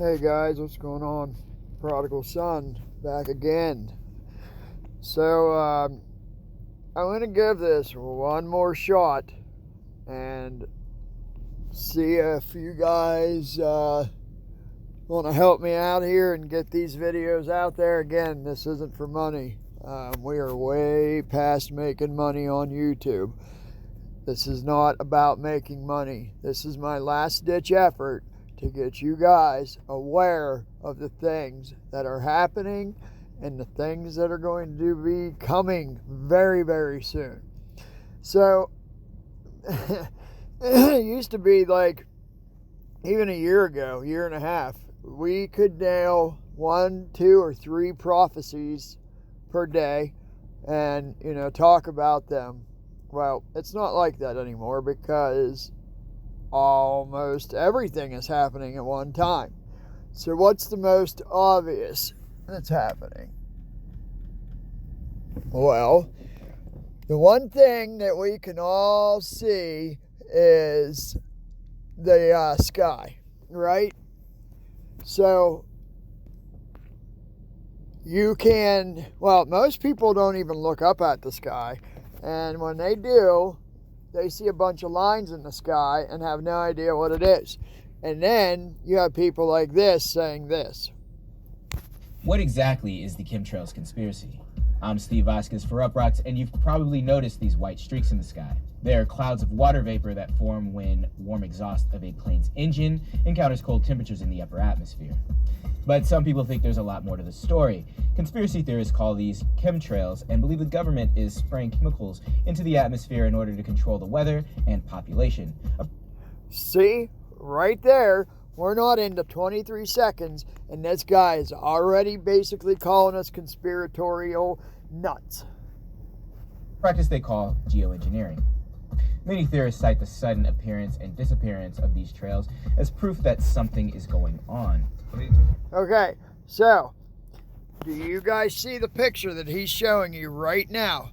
Hey guys, what's going on? Prodigal son back again. So I'm going to give this one more shot and see if you guys want to help me out here and get these videos out there. Again, this isn't for money. We are way past making money on YouTube. This is not about making money. This is my last ditch effort to get you guys aware of the things that are happening and the things that are going to be coming very, very soon. So, it used to be like, even a year ago, year and a half, we could nail 1, 2, or 3 prophecies per day and, talk about them. Well, it's not like that anymore because almost everything is happening at one time. So what's the most obvious that's happening? Well, the one thing that we can all see is the sky, right? So you can, most people don't even look up at the sky, and when they do, they see a bunch of lines in the sky and have no idea what it is. And then you have people like this saying this. What exactly is the Chemtrails conspiracy? I'm Steve Vasquez for Uprocks, and you've probably noticed these white streaks in the sky. They are clouds of water vapor that form when warm exhaust of a plane's engine encounters cold temperatures in the upper atmosphere. But some people think there's a lot more to the story. Conspiracy theorists call these chemtrails and believe the government is spraying chemicals into the atmosphere in order to control the weather and population. See, right there, we're not into 23 seconds, and this guy is already basically calling us conspiratorial nuts. Practice they call geoengineering. Many theorists cite the sudden appearance and disappearance of these trails as proof that something is going on. Okay, so do you guys see the picture that he's showing you right now?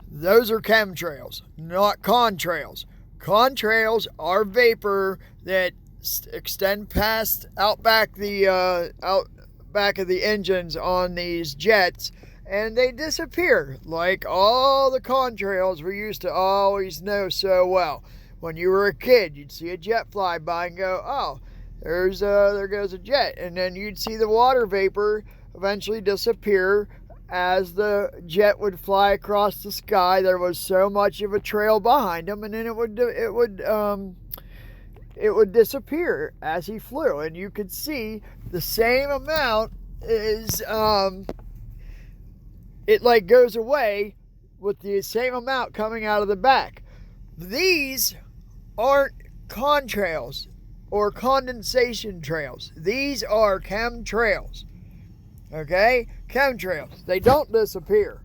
Those are chemtrails, not contrails. Contrails are vapor that extend past out back of the engines on these jets, and they disappear like all the contrails we used to always know so well. When you were a kid, you'd see a jet fly by and go, oh, there goes a jet, and then you'd see the water vapor eventually disappear as the jet would fly across the sky. There was so much of a trail behind him, and then it would disappear as he flew, and you could see the same amount is it like goes away with the same amount coming out of the back. These aren't contrails or condensation trails. These are chemtrails. Okay? Chemtrails. They don't disappear.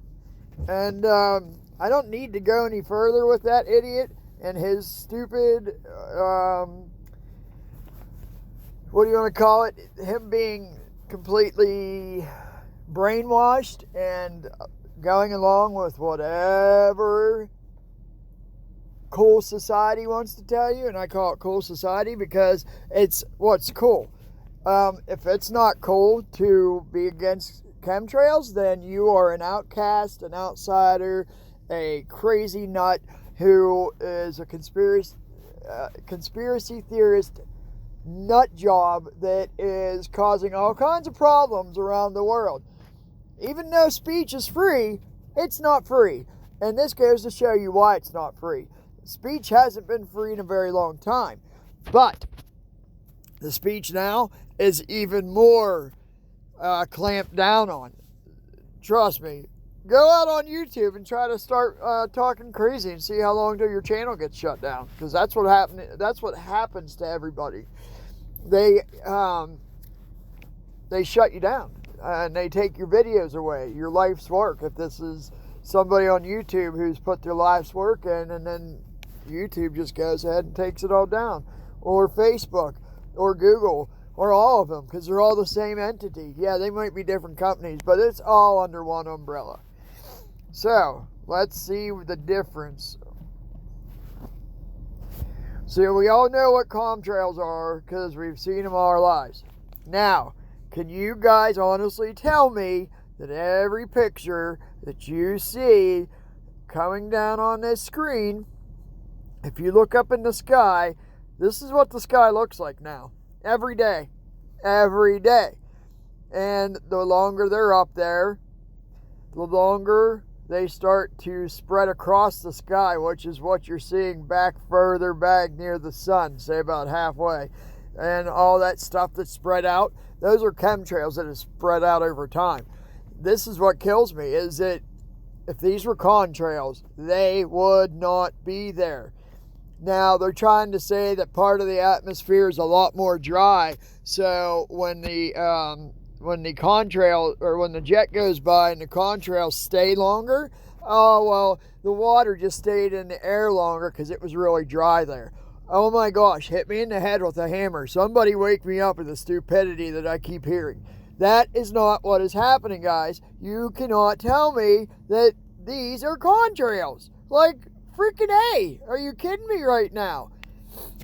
And I don't need to go any further with that idiot and his stupid, what do you want to call it? Him being completely brainwashed and going along with whatever cool society wants to tell you. And I call it cool society because it's what's cool. If it's not cool to be against chemtrails, then you are an outcast, an outsider, a crazy nut who is a conspiracy theorist nut job that is causing all kinds of problems around the world. Even though speech is free, it's not free. And this goes to show you why it's not free. Speech hasn't been free in a very long time. But the speech now is even more clamped down on. Trust me. Go out on YouTube and try to start talking crazy and see how long till your channel gets shut down. Because that's what happens to everybody. They shut you down and they take your videos away, your life's work. If this is somebody on YouTube who's put their life's work in, and then YouTube just goes ahead and takes it all down, or Facebook, or Google, or all of them, because they're all the same entity. Yeah, they might be different companies, but it's all under one umbrella. So, let's see the difference. So we all know what chemtrails are because we've seen them all our lives. Now, can you guys honestly tell me that every picture that you see coming down on this screen, if you look up in the sky, this is what the sky looks like now. Every day. Every day. And the longer they're up there, the longer they start to spread across the sky, which is what you're seeing further back near the sun, say about halfway. And all that stuff that's spread out, those are chemtrails that have spread out over time. This is what kills me, is that if these were contrails, they would not be there. Now, they're trying to say that part of the atmosphere is a lot more dry, so when the contrail, or when the jet goes by and the contrails stay longer, oh, well, the water just stayed in the air longer because it was really dry there. Oh my gosh, hit me in the head with a hammer. Somebody wake me up with the stupidity that I keep hearing. That is not what is happening, guys. You cannot tell me that these are contrails. Like, freaking A. Are you kidding me right now?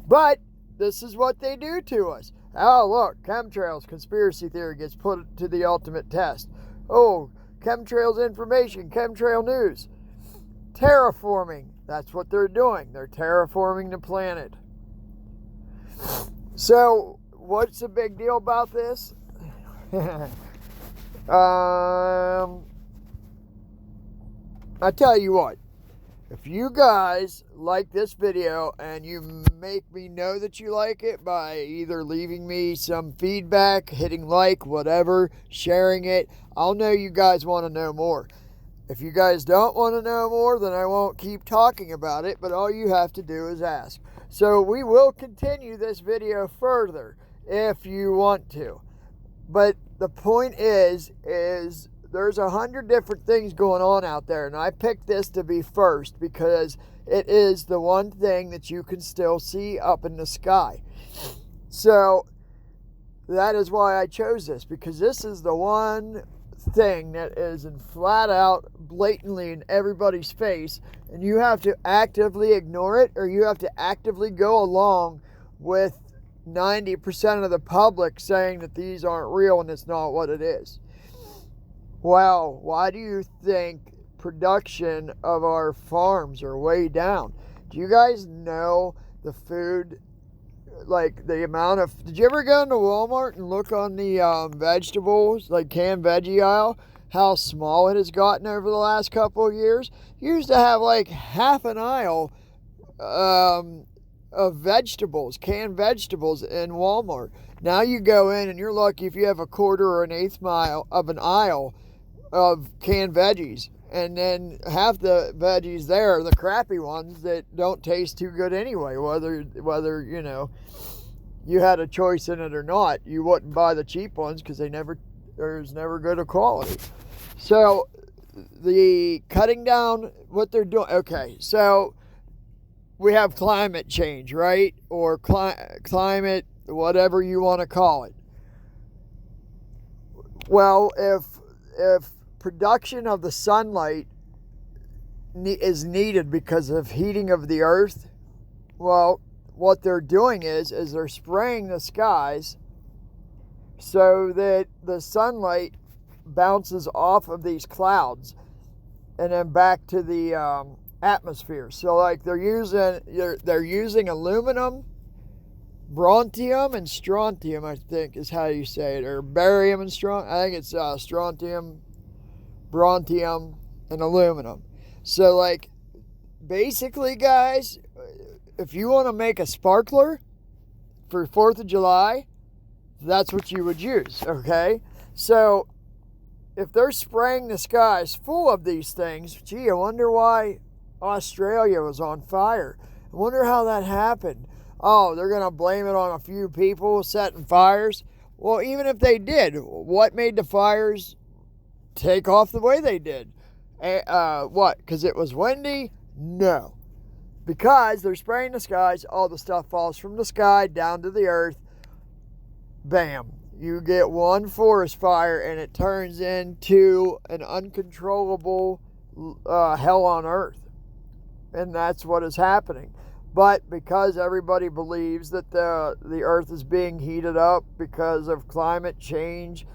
But this is what they do to us. Oh, look, chemtrails, conspiracy theory gets put to the ultimate test. Oh, chemtrails information, chemtrail news. Terraforming, that's what they're doing. They're terraforming the planet. So, what's the big deal about this? I tell you what. If you guys like this video, and you make me know that you like it by either leaving me some feedback, hitting like, whatever, sharing it, I'll know you guys want to know more. If you guys don't want to know more, then I won't keep talking about it, but all you have to do is ask. So we will continue this video further if you want to. But the point is there's 100 different things going on out there, and I picked this to be first because it is the one thing that you can still see up in the sky. So that is why I chose this, because this is the one thing that is in flat out, blatantly in everybody's face, and you have to actively ignore it, or you have to actively go along with 90% of the public saying that these aren't real and it's not what it is. Well, why do you think production of our farms are way down? Do you guys know the food, like the amount of... Did you ever go into Walmart and look on the vegetables, like canned veggie aisle, how small it has gotten over the last couple of years? You used to have like half an aisle of vegetables, canned vegetables in Walmart. Now you go in and you're lucky if you have a quarter or an eighth mile of an aisle of canned veggies, and then half the veggies there are the crappy ones that don't taste too good anyway. Whether you know you had a choice in it or not, you wouldn't buy the cheap ones because there's never good of quality. So the cutting down, what they're doing. Okay, so we have climate change, right? Or climate, whatever you want to call it. Well, if production of the sunlight is needed because of heating of the earth, well, what they're doing is they're spraying the skies so that the sunlight bounces off of these clouds and then back to the atmosphere. So like they're using aluminum, brontium, and strontium, I think is how you say it, or barium and strontium. I think it's strontium, brontium, and aluminum. So like basically, guys, if you want to make a sparkler for 4th of July, that's what you would use, okay? So if they're spraying the skies full of these things, gee, I wonder why Australia was on fire. I wonder how that happened. Oh, they're going to blame it on a few people setting fires. Well, even if they did, what made the fires take off the way they did? What? Because it was windy? No. Because they're spraying the skies, all the stuff falls from the sky down to the earth. Bam. You get one forest fire and it turns into an uncontrollable hell on earth. And that's what is happening. But because everybody believes that the earth is being heated up because of climate change,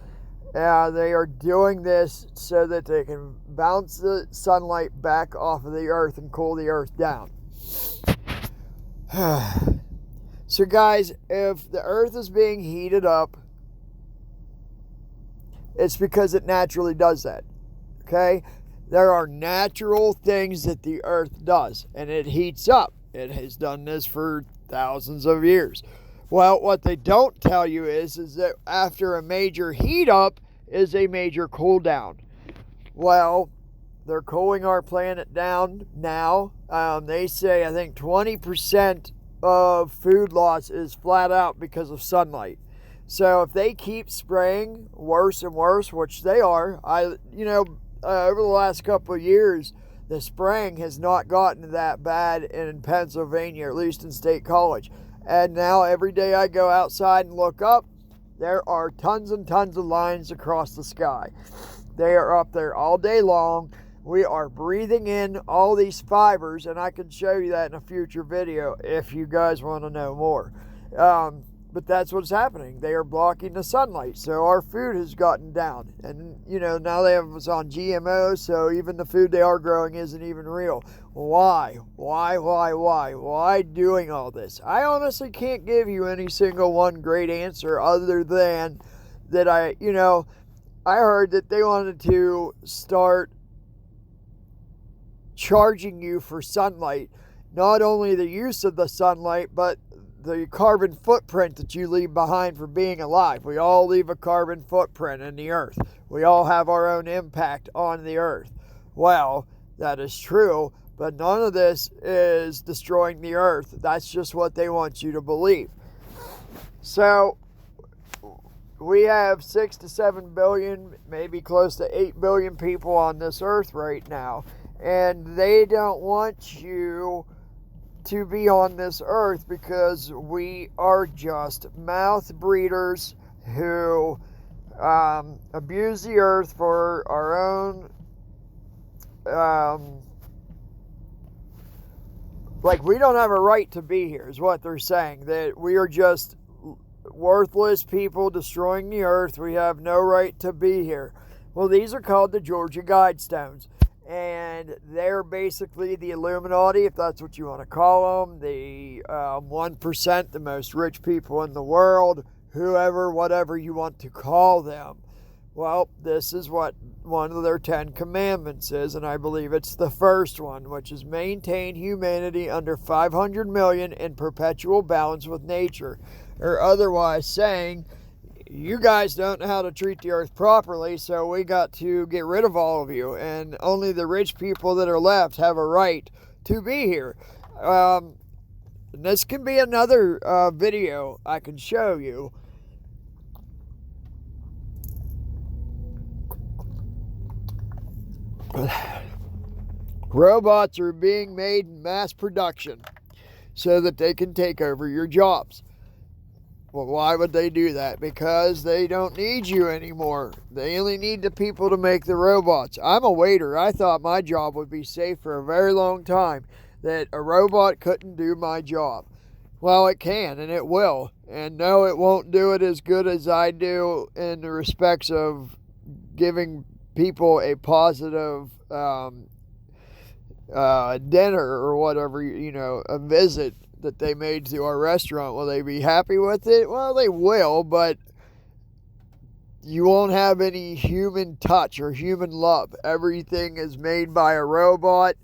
they are doing this so that they can bounce the sunlight back off of the earth and cool the earth down. So guys, if the earth is being heated up, it's because it naturally does that. Okay? There are natural things that the earth does, and it heats up. It has done this for thousands of years. Well, what they don't tell you is that after a major heat up is a major cool down. Well, they're cooling our planet down now. They say, I think 20% of food loss is flat out because of sunlight. So if they keep spraying worse and worse, which they are, over the last couple of years, the spraying has not gotten that bad in Pennsylvania, at least in State College. And now every day I go outside and look up, there are tons and tons of lines across the sky. They are up there all day long. We are breathing in all these fibers, and I can show you that in a future video if you guys want to know more. But that's what's happening. They are blocking the sunlight, so our food has gotten down. And, now they have us on GMO, so even the food they are growing isn't even real. Why? Why doing all this? I honestly can't give you any single one great answer other than that I heard that they wanted to start charging you for sunlight. Not only the use of the sunlight, but the carbon footprint that you leave behind for being alive. We all leave a carbon footprint in the earth. We all have our own impact on the earth. Well, that is true, but none of this is destroying the earth. That's just what they want you to believe. So, we have 6 to 7 billion, maybe close to 8 billion people on this earth right now. And they don't want you to be on this earth because we are just mouth breeders who abuse the earth for our own we don't have a right to be here is what they're saying, that we are just worthless people destroying the earth. We have no right to be here. Well, these are called the Georgia Guidestones. And they're basically the Illuminati, if that's what you want to call them, the 1%, the most rich people in the world, whoever, whatever you want to call them. Well, this is what one of their 10 commandments is, and I believe it's the first one, which is maintain humanity under 500 million in perpetual balance with nature, or otherwise saying, you guys don't know how to treat the earth properly, so we got to get rid of all of you, and only the rich people that are left have a right to be here. This can be another video I can show you. Robots are being made in mass production so that they can take over your jobs. Well, why would they do that? Because they don't need you anymore. They only need the people to make the robots. I'm a waiter. I thought my job would be safe for a very long time, that a robot couldn't do my job. Well, it can, and it will. And no, it won't do it as good as I do in the respects of giving people a positive dinner or whatever, a visit that they made to our restaurant. Will they be happy with it? Well, they will, but you won't have any human touch or human love. Everything is made by a robot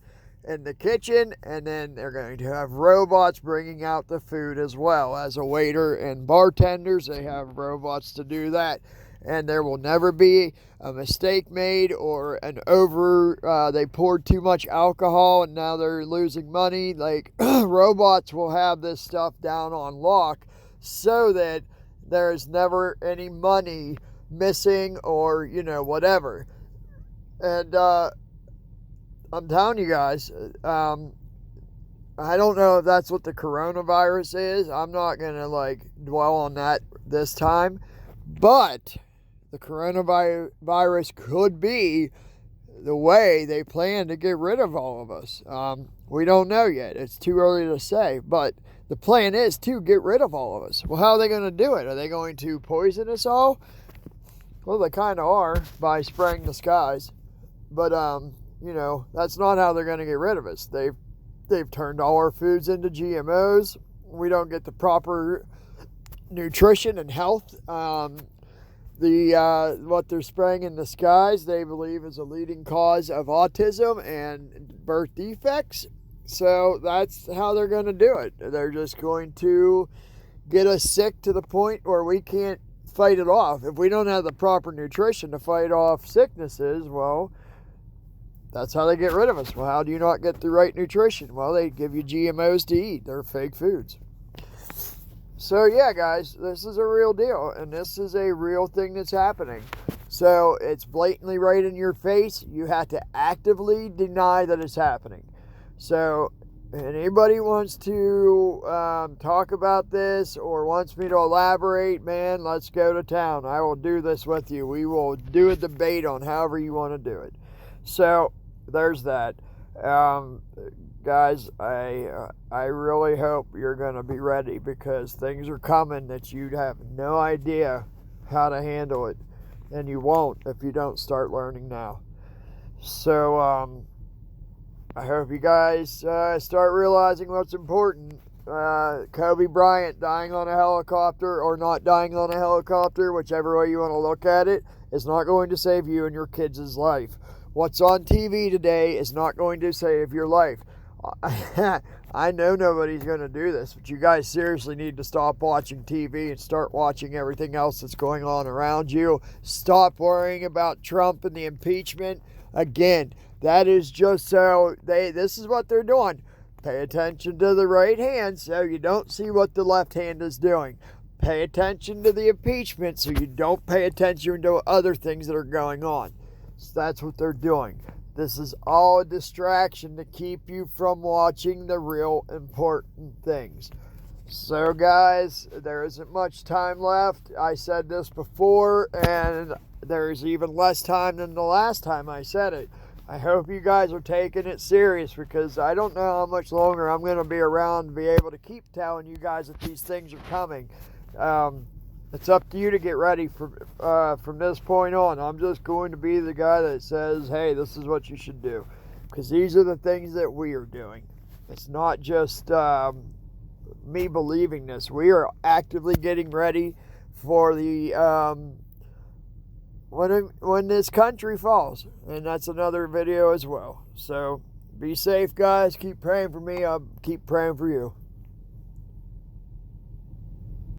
in the kitchen, and then they're going to have robots bringing out the food as well. As a waiter and bartenders, they have robots to do that. And there will never be a mistake made or they poured too much alcohol and now they're losing money. Robots will have this stuff down on lock so that there's never any money missing or, whatever. And I'm telling you guys, I don't know if that's what the coronavirus is. I'm not going to dwell on that this time. But the coronavirus could be the way they plan to get rid of all of us. We don't know yet. It's too early to say. But the plan is to get rid of all of us. Well, how are they going to do it? Are they going to poison us all? Well, they kind of are by spraying the skies. But, you know, that's not how they're going to get rid of us. They've turned all our foods into GMOs. We don't get the proper nutrition and health. What they're spraying in the skies, they believe, is a leading cause of autism and birth defects. So that's how they're going to do it. They're just going to get us sick to the point where we can't fight it off. If we don't have the proper nutrition to fight off sicknesses, well, that's how they get rid of us. Well, how do you not get the right nutrition? Well, they give you GMOs to eat. They're fake foods. So, yeah, guys, this is a real deal, and this is a real thing that's happening. So, it's blatantly right in your face. You have to actively deny that it's happening. So, anybody wants to talk about this or wants me to elaborate, man, let's go to town. I will do this with you. We will do a debate on however you want to do it. So, there's that. Guys, I really hope you're going to be ready, because things are coming that you have no idea how to handle it, and you won't if you don't start learning now. So I hope you guys start realizing what's important. Kobe Bryant dying on a helicopter or not dying on a helicopter, whichever way you want to look at it, is not going to save you and your kids' life. What's on TV today is not going to save your life. I know nobody's going to do this, but you guys seriously need to stop watching TV and start watching everything else that's going on around you. Stop worrying about Trump and the impeachment. Again, that is just so this is what they're doing. Pay attention to the right hand so you don't see what the left hand is doing. Pay attention to the impeachment so you don't pay attention to other things that are going on. So that's what they're doing. This is all a distraction to keep you from watching the real important things. So, guys, there isn't much time left. I said this before, and there's even less time than the last time I said it. I hope you guys are taking it serious, because I don't know how much longer I'm going to be around to be able to keep telling you guys that these things are coming. It's up to you to get ready from this point on. I'm just going to be the guy that says, hey, this is what you should do. Because these are the things that we are doing. It's not just me believing this. We are actively getting ready for the when this country falls. And that's another video as well. So be safe, guys. Keep praying for me. I'll keep praying for you.